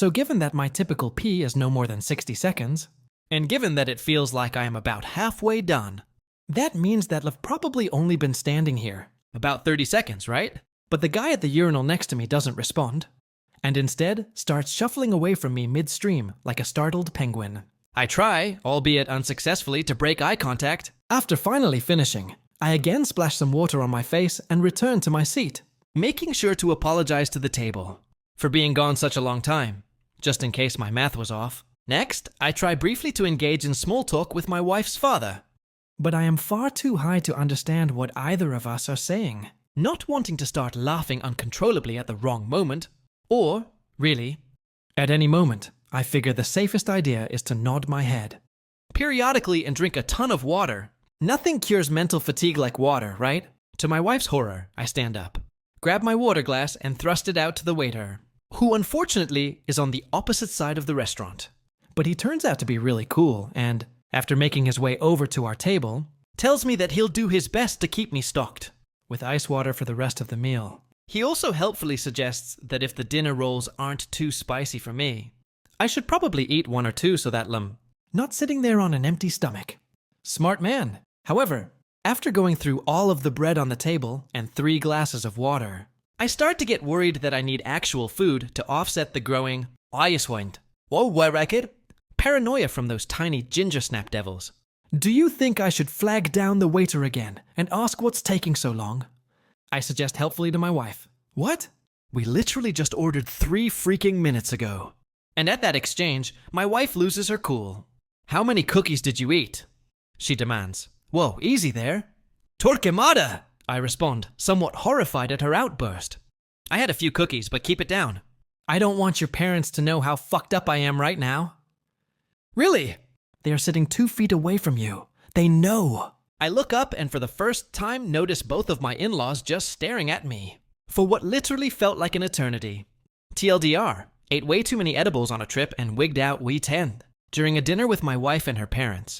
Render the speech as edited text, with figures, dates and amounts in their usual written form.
So given that my typical pee is no more than 60 seconds, and given that it feels like I am about halfway done, that means that I've probably only been standing here about 30 seconds, right? But the guy at the urinal next to me doesn't respond, and instead starts shuffling away from me midstream like a startled penguin. I try, albeit unsuccessfully, to break eye contact. After finally finishing, I again splash some water on my face and return to my seat, making sure to apologize to the table for being gone such a long time, just in case my math was off. Next, I try briefly to engage in small talk with my wife's father, but I am far too high to understand what either of us are saying, not wanting to start laughing uncontrollably at the wrong moment, or, really, at any moment. I figure the safest idea is to nod my head periodically and drink a ton of water. Nothing cures mental fatigue like water, right? To my wife's horror, I stand up, grab my water glass, and thrust it out to the waiter, who unfortunately is on the opposite side of the restaurant. But he turns out to be really cool and, after making his way over to our table, tells me that he'll do his best to keep me stocked with ice water for the rest of the meal. He also helpfully suggests that if the dinner rolls aren't too spicy for me, I should probably eat one or two so that I'm not sitting there on an empty stomach. Smart man. However, after going through all of the bread on the table and 3 glasses of water, I start to get worried that I need actual food to offset the growing paranoia from those tiny ginger snap devils. Do you think I should flag down the waiter again and ask what's taking so long? I suggest helpfully to my wife. What? We literally just ordered 3 freaking minutes ago. And at that exchange, my wife loses her cool. How many cookies did you eat? She demands. Whoa, easy there. Torquemada! I respond, somewhat horrified at her outburst. I had a few cookies, but keep it down. I don't want your parents to know how fucked up I am right now. Really? They are sitting 2 feet away from you. They know. I look up and for the first time notice both of my in-laws just staring at me for what literally felt like an eternity. TLDR, ate way too many edibles on a trip and wigged out weekend during a dinner with my wife and her parents.